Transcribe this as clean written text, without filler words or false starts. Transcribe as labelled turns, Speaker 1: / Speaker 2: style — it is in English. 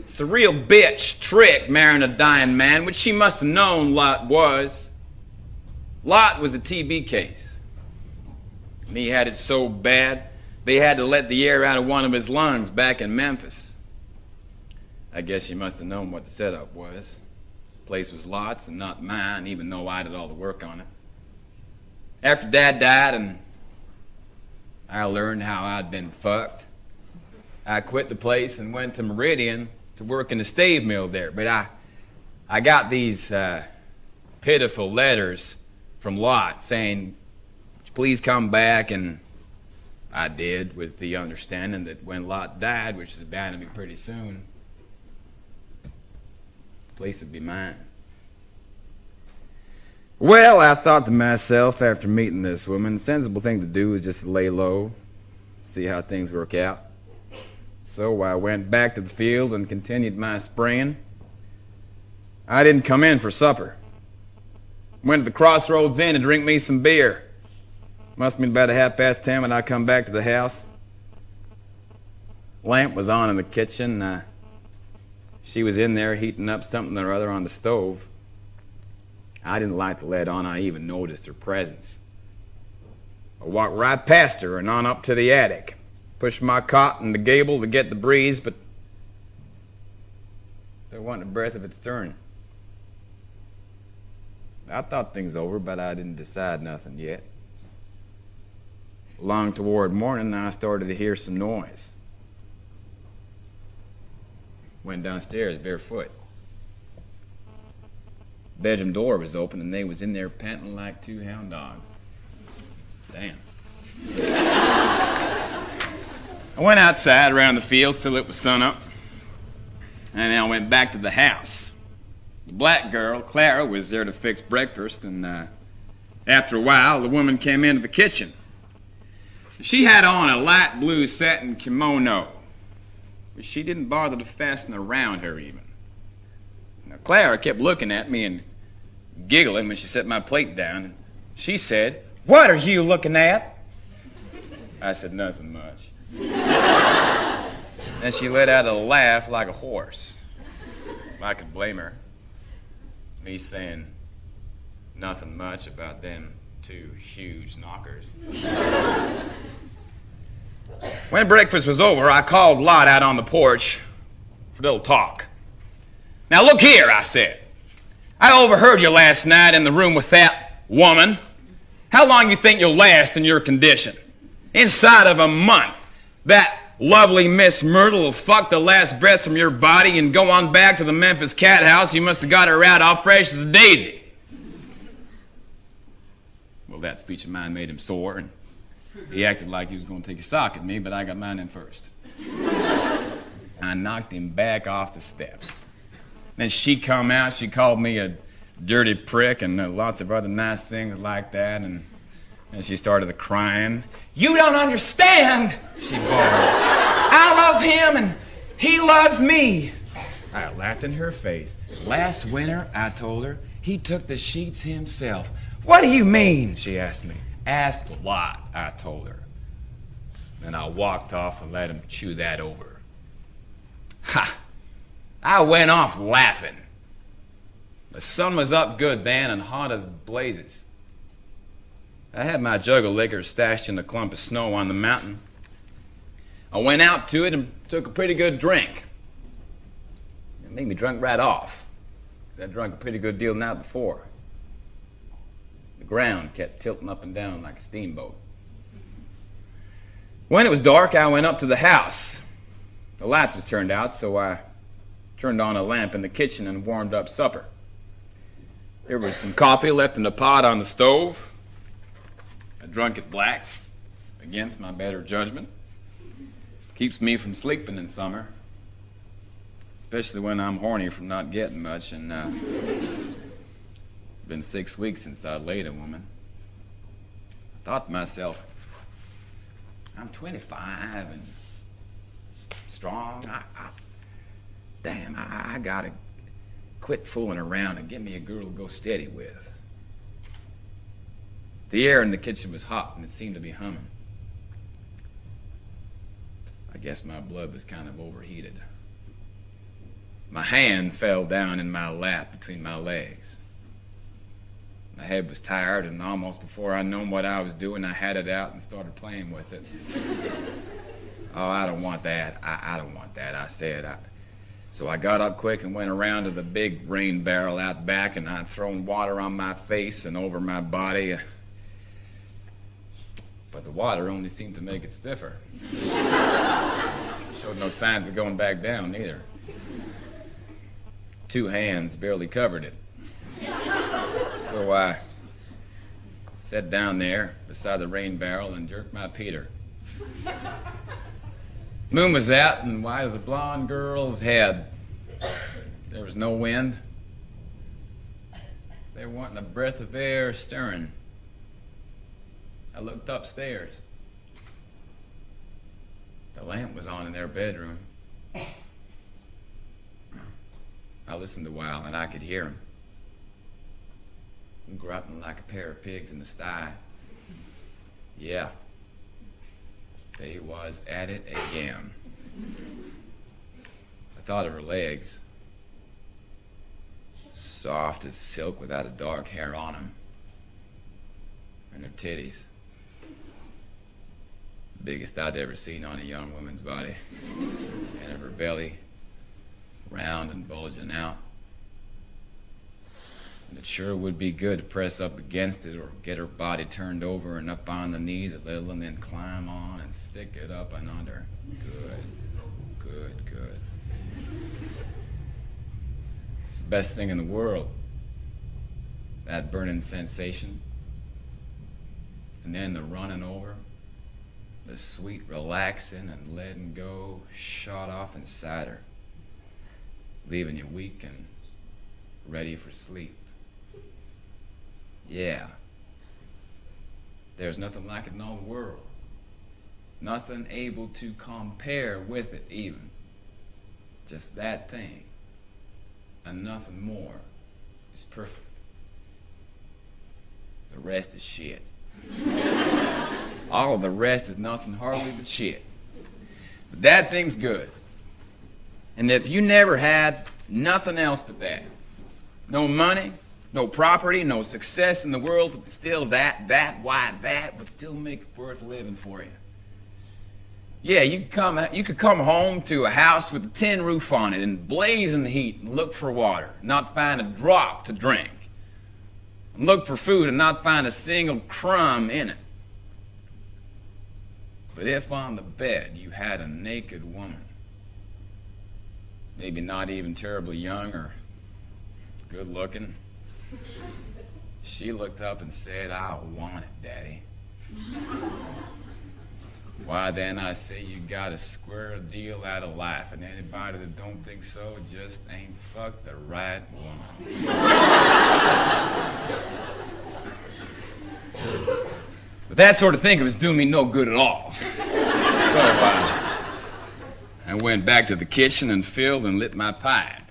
Speaker 1: It's a real bitch trick marrying a dying man, which she must have known Lot was. Lot was a TB case. And he had it so bad, they had to let the air out of one of his lungs back in Memphis. I guess she must have known what the setup was. The place was Lot's and not mine, even though I did all the work on it. After Dad died and I learned how I'd been fucked, I quit the place and went to Meridian to work in the stave mill there. But I got these pitiful letters from Lot saying, "Would you please come back?" And I did, with the understanding that when Lot died, which is bound to be pretty soon, the place would be mine. Well, I thought to myself after meeting this woman, the sensible thing to do is just to lay low, see how things work out. So I went back to the field and continued my spraying. I didn't come in for supper. Went to the Crossroads Inn to drink me some beer. Must have been about 10:30 when I come back to the house. Lamp was on in the kitchen. She was in there heating up something or other on the stove. I didn't light the lead on. I even noticed her presence. I walked right past her and on up to the attic. Pushed my cot in the gable to get the breeze, but there wasn't a breath of it stirring. I thought things over, but I didn't decide nothing yet. Along toward morning, I started to hear some noise. Went downstairs barefoot. Bedroom door was open and they was in there panting like two hound dogs. Damn. I went outside around the fields till it was sunup, and then I went back to the house. The black girl, Clara, was there to fix breakfast, and after a while, the woman came into the kitchen. She had on a light blue satin kimono, but she didn't bother to fasten around her even. Now, Clara kept looking at me and giggling when she set my plate down, and she said, "What are you looking at?" I said, "Nothing much." Then she let out a laugh like a horse. I could blame her. Me saying nothing much about them two huge knockers. When breakfast was over, I called Lot out on the porch for a little talk. "Now look here," I said. "I overheard you last night in the room with that woman. How long you think you'll last in your condition? Inside of a month, that lovely Miss Myrtle will fuck the last breath from your body and go on back to the Memphis cat house. You must have got her out all fresh as a daisy." Well, that speech of mine made him sore, and he acted like he was going to take a sock at me, but I got mine in first. I knocked him back off the steps. Then she come out, she called me a dirty prick and lots of other nice things like that, and she started crying. "You don't understand," she bawled. "I love him and he loves me." I laughed in her face. "Last winter," I told her, "he took the sheets himself." "What do you mean?" she asked me. "Ask Lot," I told her. Then I walked off and let him chew that over. Ha! I went off laughing. The sun was up good then and hot as blazes. I had my jug of liquor stashed in a clump of snow on the mountain. I went out to it and took a pretty good drink. It made me drunk right off, because I'd drunk a pretty good deal the night before. The ground kept tilting up and down like a steamboat. When it was dark, I went up to the house. The lights was turned out, so I turned on a lamp in the kitchen and warmed up supper. There was some coffee left in a pot on the stove. I drunk it black, against my better judgment. Keeps me from sleeping in summer, especially when I'm horny from not getting much, and been 6 weeks since I laid a woman. I thought to myself, I'm 25 and strong. I gotta quit fooling around and get me a girl to go steady with. The air in the kitchen was hot and it seemed to be humming. I guess my blood was kind of overheated. My hand fell down in my lap between my legs. My head was tired, and almost before I knew what I was doing, I had it out and started playing with it. Oh, I don't want that. I don't want that, I said. So I got up quick and went around to the big rain barrel out back, and I'd thrown water on my face and over my body. But the water only seemed to make it stiffer. Showed no signs of going back down either. 2 hands barely covered it. So I sat down there beside the rain barrel and jerked my Peter. Moon was out and white as a blonde girl's head. There was no wind. There wasn't a breath of air stirring. I looked upstairs. The lamp was on in their bedroom. I listened a while and I could hear them grunting like a pair of pigs in the sty. Yeah, they was at it again. I thought of her legs, soft as silk without a dark hair on them, and her titties, the biggest I'd ever seen on a young woman's body, and of her belly, round and bulging out. And it sure would be good to press up against it or get her body turned over and up on the knees a little and then climb on and stick it up and under. Good, good, good. It's the best thing in the world, that burning sensation. And then the running over, the sweet relaxing and letting go shot off inside her, leaving you weak and ready for sleep. Yeah. There's nothing like it in all the world. Nothing able to compare with it even. Just that thing. And nothing more is perfect. The rest is shit. All of the rest is nothing hardly but shit. But that thing's good. And if you never had nothing else but that, no money, no property, no success in the world, but still that would still make it worth living for you. Yeah, you could come home to a house with a tin roof on it and blazing heat and look for water, not find a drop to drink. And look for food and not find a single crumb in it. But if on the bed you had a naked woman, maybe not even terribly young or good looking, she looked up and said, "I want it, Daddy." Why then I say you got a square deal out of life, and anybody that don't think so just ain't fucked the right woman. But that sort of thinking was doing me no good at all. So I went back to the kitchen and filled and lit my pipe.